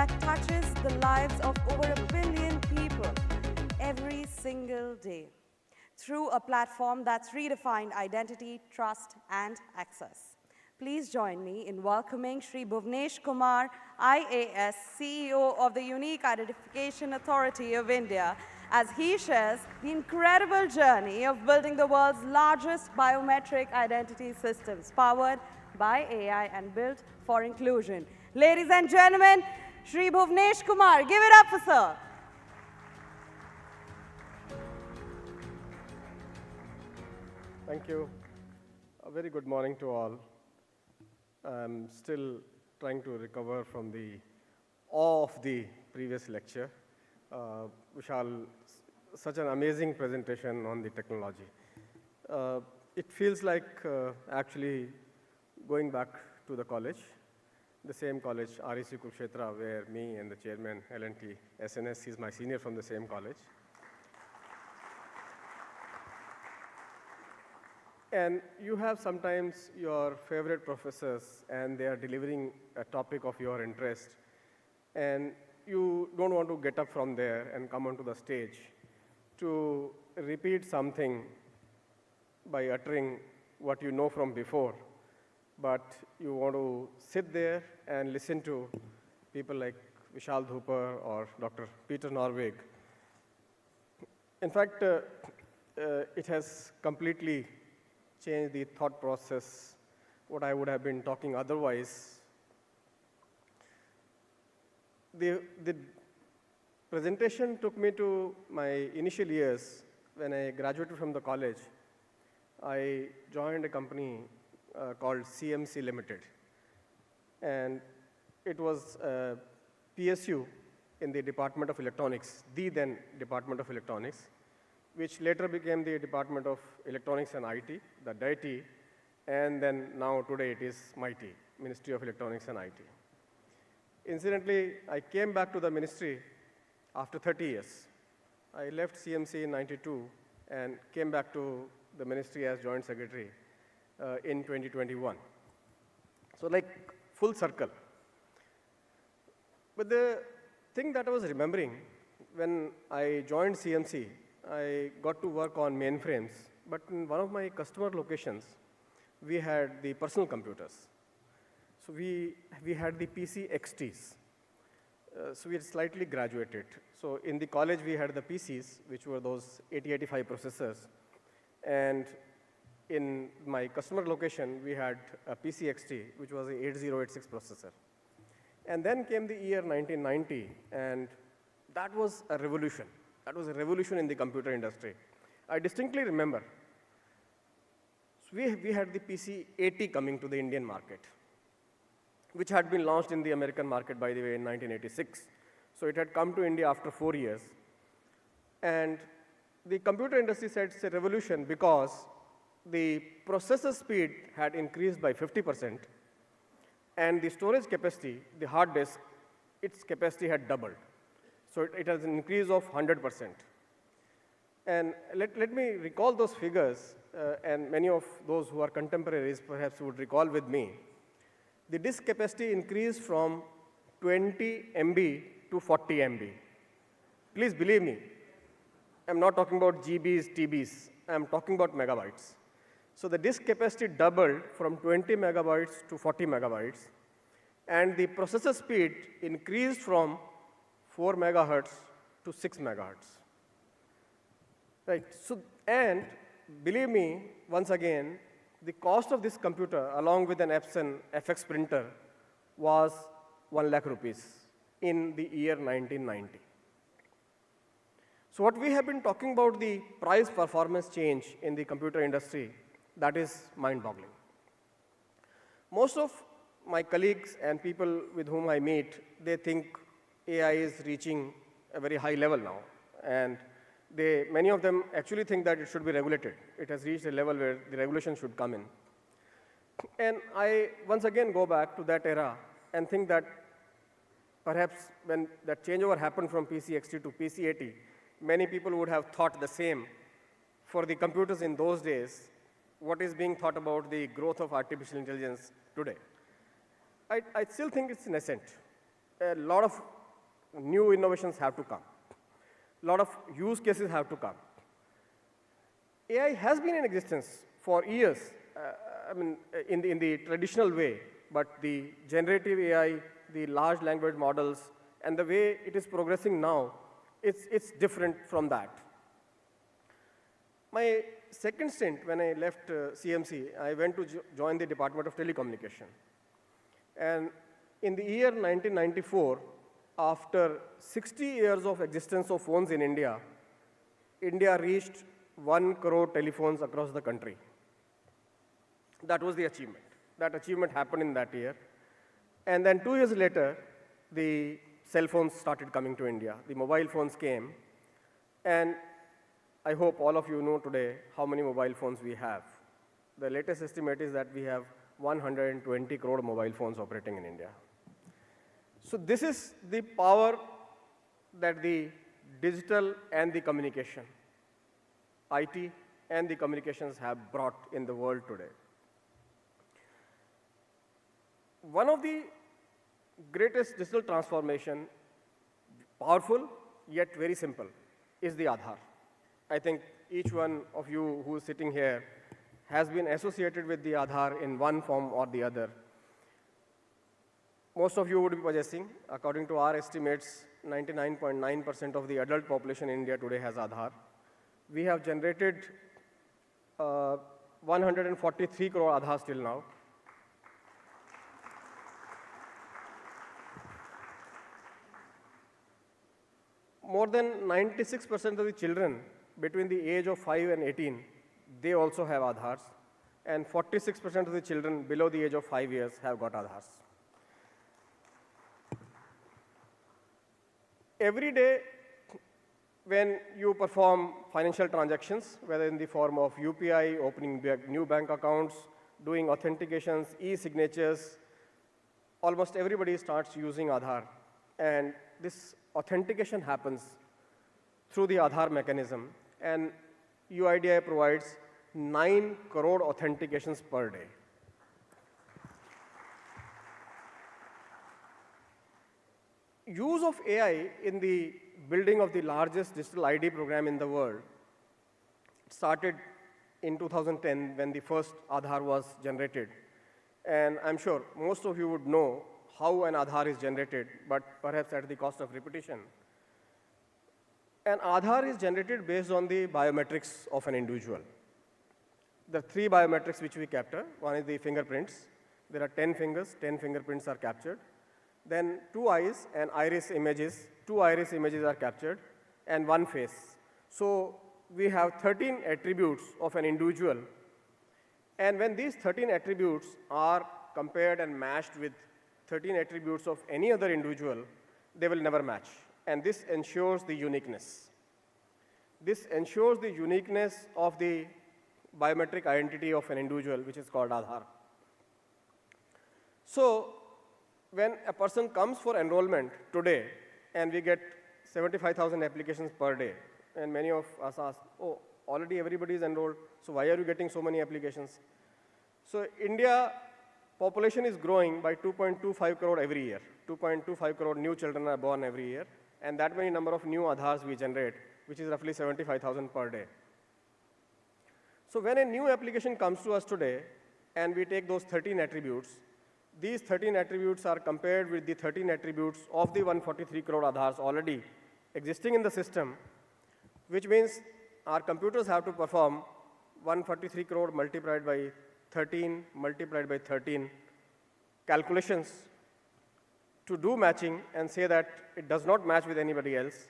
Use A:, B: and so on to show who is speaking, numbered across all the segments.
A: that touches the lives of over 1 billion people every single day through a platform that's redefined identity, trust, and access. Please join me in welcoming Shri Bhuvnesh Kumar, IAS, CEO of the Unique Identification Authority of India, as he shares the incredible journey of building the world's largest biometric identity systems powered by AI and built for inclusion. Ladies and gentlemen, Shri Bhuvnesh Kumar, give it up for sir.
B: Thank you. A very good morning to all. I'm still trying to recover from the awe of the previous lecture. Vishal, such an amazing presentation on the technology. It feels like actually going back to the college, the same college, REC Kurukshetra, where me and the chairman, L&T SNS, he's my senior from the same college. And you have sometimes your favorite professors, and they are delivering a topic of your interest, and you don't want to get up from there and come onto the stage to repeat something by uttering what you know from before, but you want to sit there and listen to people like Vishal Dhuper or Dr. Peter Norvig. In fact, it has completely changed the thought process, what I would have been talking otherwise. The presentation took me to my initial years. When I graduated from the college, I joined a company called CMC Limited. And it was a PSU in the Department of Electronics, the then Department of Electronics, which later became the Department of Electronics and IT, the DIT, and then now today it is MIT, Ministry of Electronics and IT. Incidentally, I came back to the ministry after 30 years. I left CMC in '92 and came back to the ministry as Joint Secretary in 2021. So like full circle. But the thing that I was remembering, when I joined CMC, I got to work on mainframes, but in one of my customer locations, we had the personal computers. So we had the PC XTs. So we had slightly graduated. So in the college, we had the PCs, which were those 8085 processors. And in my customer location, we had a PC XT, which was a 8086 processor. And then came the year 1990, and that was a revolution. That was a revolution in the computer industry. I distinctly remember, so we had the PC 80 coming to the Indian market, which had been launched in the American market, by the way, in 1986. So it had come to India after 4 years. And the computer industry said it's a revolution because the processor speed had increased by 50%, and the storage capacity, the hard disk, its capacity had doubled. So it has an increase of 100%. And let me recall those figures, and many of those who are contemporaries perhaps would recall with me. The disk capacity increased from 20 MB to 40 MB. Please believe me, I'm not talking about GBs, TBs, I'm talking about megabytes. So the disk capacity doubled from 20 megabytes to 40 megabytes, and the processor speed increased from 4 megahertz to 6 megahertz. Right, so, and believe me, once again, the cost of this computer, along with an Epson FX printer, was 1 lakh rupees in the year 1990. So what we have been talking about, the price performance change in the computer industry, that is mind-boggling. Most of my colleagues and people with whom I meet, they think AI is reaching a very high level now. And many of them actually think that it should be regulated. It has reached a level where the regulation should come in. And I once again go back to that era and think that perhaps when that changeover happened from PC XT to PC 80, many people would have thought the same. For the computers in those days, what is being thought about the growth of artificial intelligence today? I still think it's nascent. a lot of new innovations have to come. A lot of use cases have to come. AI has been in existence for years, in the traditional way, but the generative AI, the large language models, and the way it is progressing now, it's different from that. My second stint, when I left CMC, I went to join the Department of Telecommunication. And in the year 1994, after 60 years of existence of phones in India, India reached 1 crore telephones across the country. That was the achievement. That achievement happened in that year. And then 2 years later, the cell phones started coming to India. The mobile phones came. And I hope all of you know today how many mobile phones we have. The latest estimate is that we have 120 crore mobile phones operating in India. So this is the power that the digital and the communication, IT and the communications have brought in the world today. One of the greatest digital transformation, powerful yet very simple, is the Aadhaar. I think each one of you who is sitting here has been associated with the Aadhaar in one form or the other. Most of you would be possessing. According to our estimates, 99.9% of the adult population in India today has Aadhaar. We have generated 143 crore Aadhaars till now. More than 96% of the children between the age of 5 and 18, they also have Aadhaars. And 46% of the children below the age of 5 years have got Aadhaars. Every day, when you perform financial transactions, whether in the form of UPI, opening new bank accounts, doing authentications, e-signatures, almost everybody starts using Aadhaar. And this authentication happens through the Aadhaar mechanism. And UIDAI provides 9 crore authentications per day. Use of AI in the building of the largest digital ID program in the world started in 2010 when the first Aadhaar was generated. And I'm sure most of you would know how an Aadhaar is generated, but perhaps at the cost of repetition. An Aadhaar is generated based on the biometrics of an individual. There are 3 biometrics which we capture. One is the fingerprints. There are 10 fingers, 10 fingerprints are captured. Then 2 eyes and iris images, 2 iris images are captured, and 1 face. So we have 13 attributes of an individual. And when these 13 attributes are compared and matched with 13 attributes of any other individual, they will never match. And this ensures the uniqueness. This ensures the uniqueness of the biometric identity of an individual, which is called Aadhaar. So when a person comes for enrollment today, and we get 75,000 applications per day, and many of us ask, oh, already everybody is enrolled, so why are you getting so many applications? So India population is growing by 2.25 crore every year. 2.25 crore new children are born every year, and that many number of new Aadhaars we generate, which is roughly 75,000 per day. So when a new application comes to us today, and we take those 13 attributes, these 13 attributes are compared with the 13 attributes of the 143 crore Aadhaars already existing in the system, which means our computers have to perform 143 crore multiplied by 13 multiplied by 13 calculations to do matching and say that it does not match with anybody else.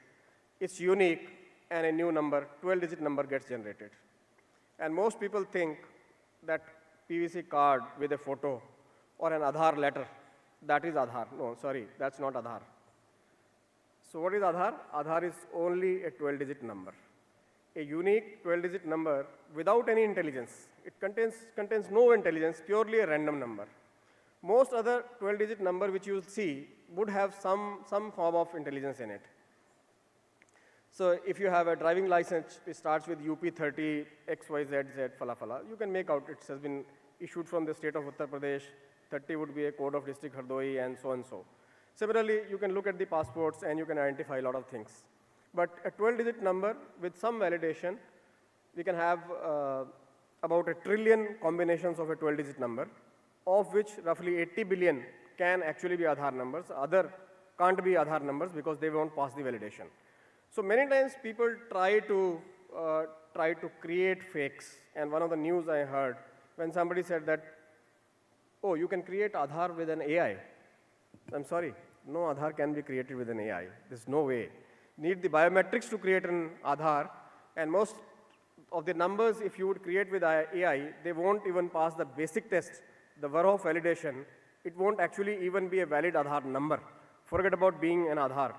B: It's unique, and a new number, 12-digit number gets generated. And most people think that PVC card with a photo or an Aadhaar letter, that is Aadhaar. No, sorry, that's not Aadhaar. So what is Aadhaar? Aadhaar is only a 12-digit number. A unique 12-digit number without any intelligence. It contains no intelligence, purely a random number. Most other 12-digit number which you will see would have some form of intelligence in it. So if you have a driving license, it starts with UP30, XYZZ, fala fala. You can make out it has been issued from the state of Uttar Pradesh. 30 would be a code of district Hardoi, and so and so. Similarly, you can look at the passports and you can identify a lot of things. But a 12-digit number with some validation, we can have about 1 trillion combinations of a 12-digit number, of which roughly 80 billion can actually be Aadhaar numbers. Other can't be Aadhaar numbers because they won't pass the validation. So many times people try to create fakes. And one of the news I heard when somebody said that, oh, you can create Aadhaar with an AI. I'm sorry, no Aadhaar can be created with an AI. There's no way. Need the biometrics to create an Aadhaar, and most of the numbers, if you would create with AI, they won't even pass the basic test, the Varrow validation. It won't actually even be a valid Aadhaar number. Forget about being an Aadhaar.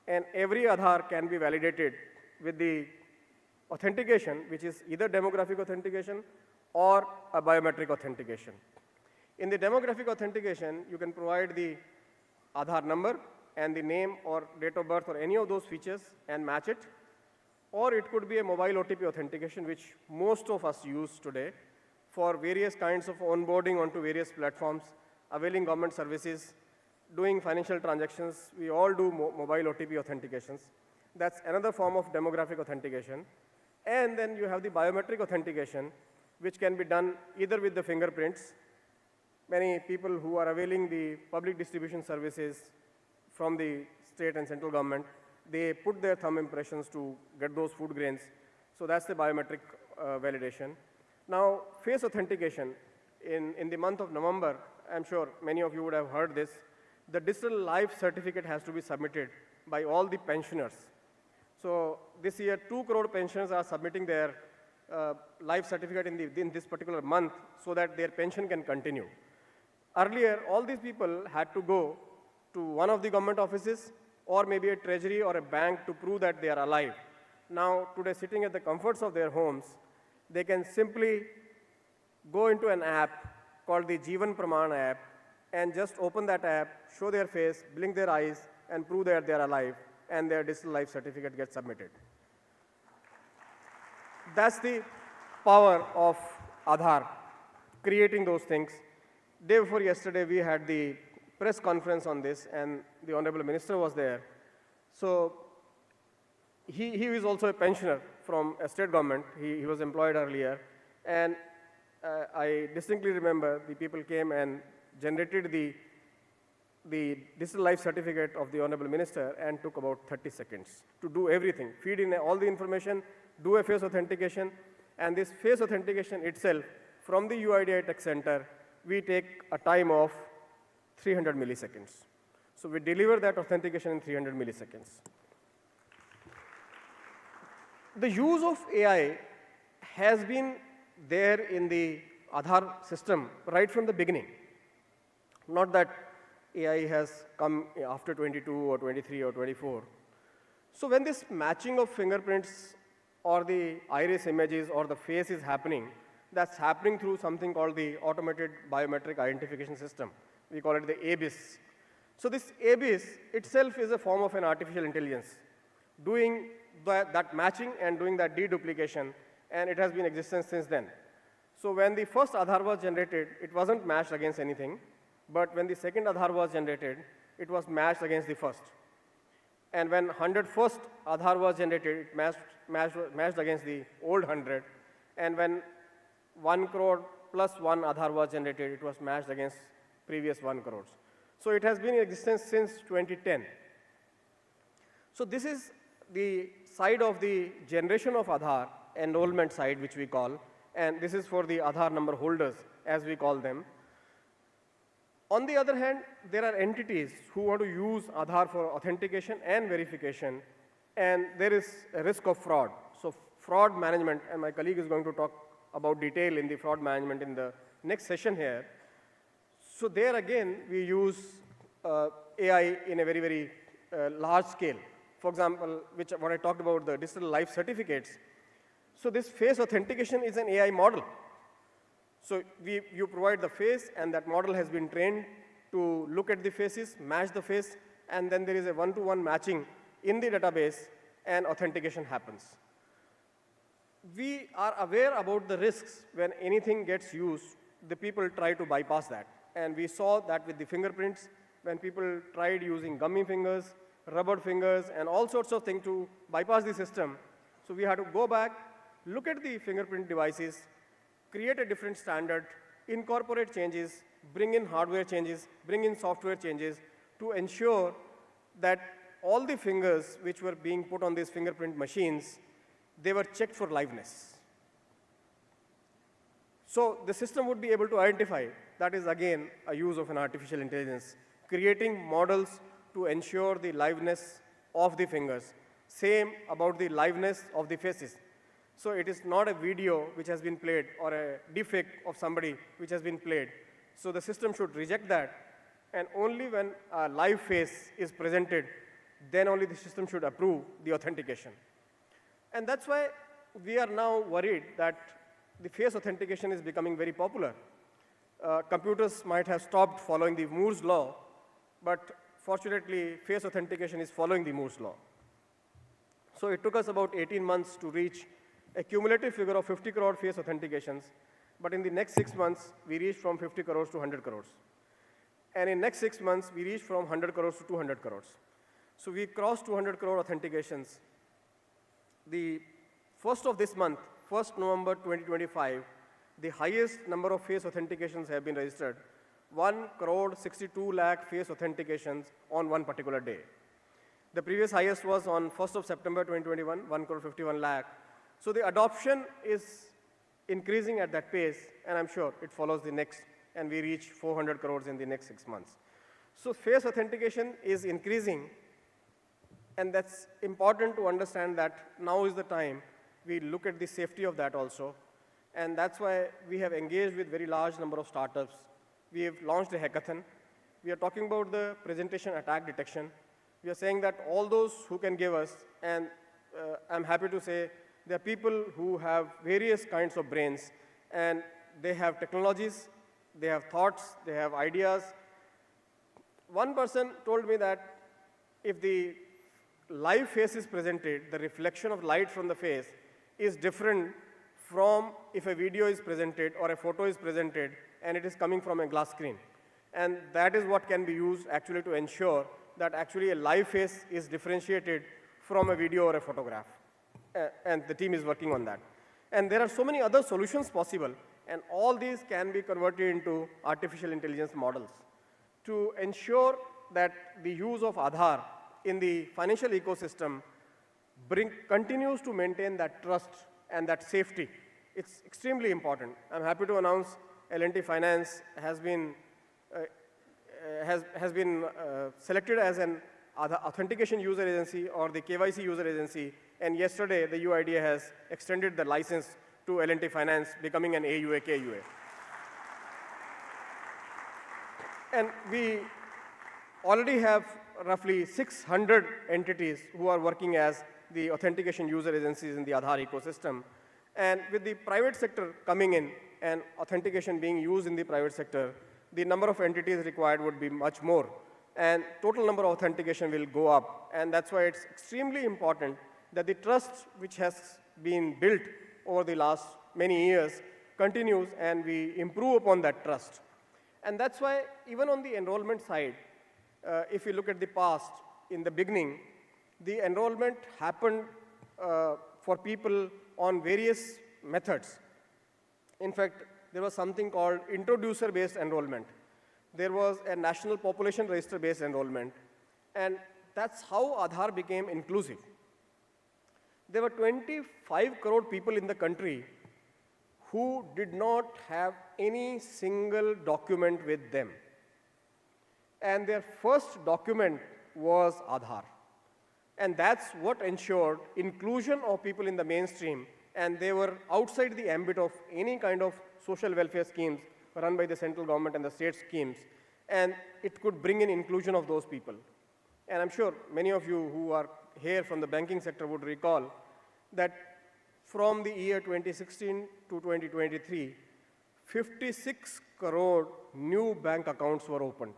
B: And every Aadhaar can be validated with the authentication, which is either demographic authentication or a biometric authentication. In the demographic authentication, you can provide the Aadhaar number and the name or date of birth or any of those features and match it. Or it could be a mobile OTP authentication, which most of us use today for various kinds of onboarding onto various platforms, availing government services, doing financial transactions. We all do mobile OTP authentications. That's another form of demographic authentication. And then you have the biometric authentication, which can be done either with the fingerprints. Many people who are availing the public distribution services from the state and central government, they put their thumb impressions to get those food grains. So that's the biometric validation. Now, face authentication. In the month of November, I'm sure many of you would have heard this, the digital life certificate has to be submitted by all the pensioners. So this year, 2 crore pensioners are submitting their life certificate in this particular month so that their pension can continue. Earlier, all these people had to go to one of the government offices or maybe a treasury or a bank to prove that they are alive. Now, today, sitting at the comforts of their homes, they can simply go into an app called the Jeevan Praman app and just open that app, show their face, blink their eyes, and prove that they are alive, and their digital life certificate gets submitted. That's the power of Aadhaar, creating those things. Day before yesterday, we had the press conference on this, and the Honorable Minister was there. So he is also a pensioner from a state government. He was employed earlier. And I distinctly remember the people came and generated the digital life certificate of the Honorable Minister and took about 30 seconds to do everything, feed in all the information, do a face authentication, and this face authentication itself, from the UIDAI Tech Center, we take a time of 300 milliseconds. So we deliver that authentication in 300 milliseconds. The use of AI has been there in the Aadhaar system right from the beginning. Not that AI has come after 22 or 23 or 24. So when this matching of fingerprints or the iris images or the face is happening, that's happening through something called the Automated Biometric Identification System. We call it the ABIS. So this ABIS itself is a form of an artificial intelligence, doing that matching and doing that deduplication, and it has been in existence since then. So when the first Aadhaar was generated, it wasn't matched against anything, but when the second Aadhaar was generated, it was matched against the first. And when 101st Aadhaar was generated, it matched against the old 100, and when 1 crore plus 1 Aadhaar was generated, it was matched against previous 1 crores. So it has been in existence since 2010. So this is the side of the generation of Aadhaar, enrollment side, which we call, and this is for the Aadhaar number holders, as we call them. On the other hand, there are entities who want to use Aadhaar for authentication and verification, and there is a risk of fraud. So fraud management, and my colleague is going to talk about detail in the fraud management in the next session here. So there again, we use AI in a very, very large scale. For example, what I talked about, the digital life certificates. So this face authentication is an AI model. So you provide the face, and that model has been trained to look at the faces, match the face, and then there is a one-to-one matching in the database, and authentication happens. We are aware about the risks when anything gets used. The people try to bypass that. And we saw that with the fingerprints, when people tried using gummy fingers, rubber fingers, and all sorts of things to bypass the system. So we had to go back, look at the fingerprint devices, create a different standard, incorporate changes, bring in hardware changes, bring in software changes to ensure that all the fingers which were being put on these fingerprint machines, they were checked for liveness. So the system would be able to identify. That is, again, a use of an artificial intelligence, creating models to ensure the liveness of the fingers. Same about the liveness of the faces. So it is not a video which has been played or a deepfake of somebody which has been played. So the system should reject that, and only when a live face is presented, then only the system should approve the authentication. And that's why we are now worried that the face authentication is becoming very popular. Computers might have stopped following the Moore's law, but fortunately, face authentication is following the Moore's law. So it took us about 18 months to reach a cumulative figure of 50 crore face authentications, but in the next 6 months, we reached from 50 crores to 100 crores. And in next 6 months, we reached from 100 crores to 200 crores. So we crossed 200 crore authentications. The first of this month, 1st November 2025, the highest number of face authentications have been registered, 1 crore 62 lakh face authentications on one particular day. The previous highest was on 1st of September 2021, 1 crore 51 lakh. So the adoption is increasing at that pace, and I'm sure it follows the next, and we reach 400 crores in the next 6 months. So face authentication is increasing, and that's important to understand that now is the time we look at the safety of that also. And that's why we have engaged with very large number of startups. We have launched a hackathon. We are talking about the presentation attack detection. We are saying that all those who can give us, and I'm happy to say there are people who have various kinds of brains, and they have technologies, they have thoughts, they have ideas. One person told me that if the live face is presented, the reflection of light from the face is different from if a video is presented or a photo is presented and it is coming from a glass screen. And that is what can be used actually to ensure that actually a live face is differentiated from a video or a photograph. And the team is working on that. And there are so many other solutions possible, and all these can be converted into artificial intelligence models to ensure that the use of Aadhaar in the financial ecosystem continues to maintain that trust and that safety. It's extremely important. I'm happy to announce L&T Finance has been selected as an authentication user agency or the KYC user agency, and yesterday the UIDAI has extended the license to L&T Finance, becoming an AUA KUA. And we already have roughly 600 entities who are working as the authentication user agencies in the Aadhaar ecosystem. And with the private sector coming in and authentication being used in the private sector, the number of entities required would be much more. And total number of authentication will go up. And that's why it's extremely important that the trust which has been built over the last many years continues and we improve upon that trust. And that's why even on the enrollment side, if you look at the past, in the beginning, the enrollment happened for people on various methods. In fact, there was something called introducer-based enrollment. There was a national population register-based enrollment. And that's how Aadhaar became inclusive. There were 25 crore people in the country who did not have any single document with them. And their first document was Aadhaar. And that's what ensured inclusion of people in the mainstream, and they were outside the ambit of any kind of social welfare schemes run by the central government and the state schemes, and it could bring in inclusion of those people. And I'm sure many of you who are here from the banking sector would recall that from the year 2016 to 2023, 56 crore new bank accounts were opened.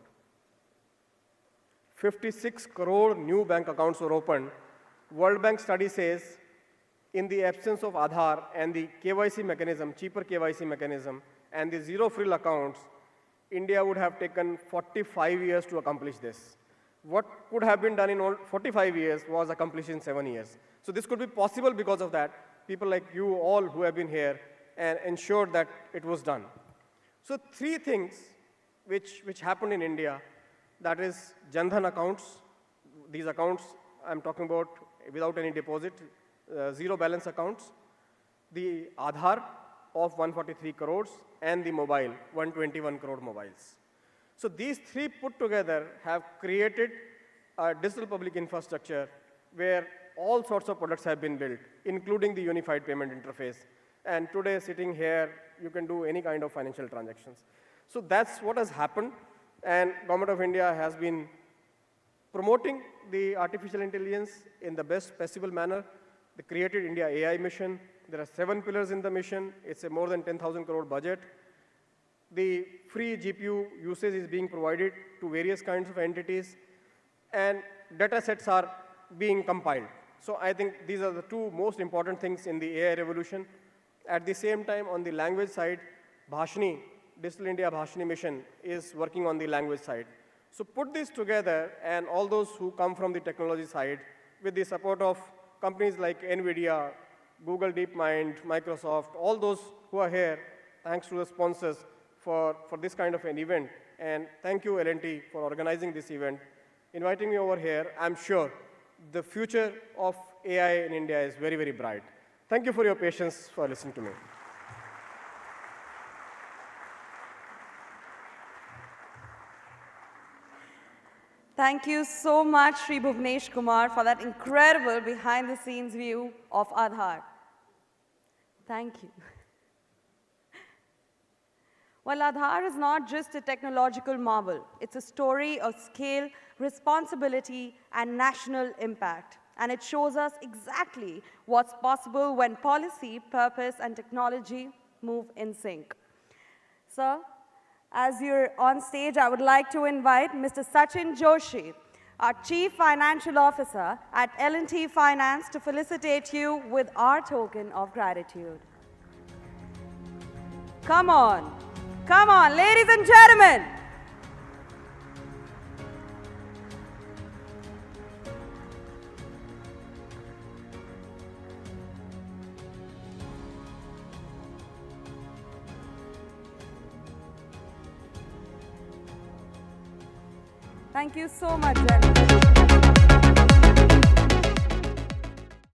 B: 56 crore new bank accounts were opened. World Bank study says in the absence of Aadhaar and the KYC mechanism, cheaper KYC mechanism, and the zero-frill accounts, India would have taken 45 years to accomplish this. What could have been done in all 45 years was accomplished in 7 years. So this could be possible because of that. People like you all who have been here and ensured that it was done. So 3 things which happened in India, that is Jan Dhan accounts. These accounts I'm talking about without any deposit, zero balance accounts, the Aadhaar of 143 crores, and the mobile, 121 crore mobiles. So these 3 put together have created a digital public infrastructure where all sorts of products have been built, including the unified payment interface. And today, sitting here, you can do any kind of financial transactions. So that's what has happened. And Government of India has been promoting the artificial intelligence in the best possible manner. The Created India AI mission. There are 7 pillars in the mission. It's a more than 10,000 crore budget. The free GPU usage is being provided to various kinds of entities, and data sets are being compiled. So I think these are the 2 most important things in the AI revolution. At the same time, on the language side, Bhashni, Digital India Bhashni mission is working on the language side. So put this together, and all those who come from the technology side, with the support of companies like NVIDIA, Google DeepMind, Microsoft, all those who are here, thanks to the sponsors for this kind of an event. And thank you, L&T, for organizing this event, inviting me over here. I'm sure the future of AI in India is very, very bright. Thank you for your patience for listening to me.
A: Thank you so much, Shri Bhuvnesh Kumar, for that incredible behind-the-scenes view of Aadhaar. Thank you. Well, Aadhaar is not just a technological marvel. It's a story of scale, responsibility, and national impact. And it shows us exactly what's possible when policy, purpose, and technology move in sync. Sir, as you're on stage, I would like to invite Mr. Sachin Joshi, our Chief Financial Officer at L&T Finance, to felicitate you with our token of gratitude. Come on, ladies and gentlemen. Thank you so much, gentlemen.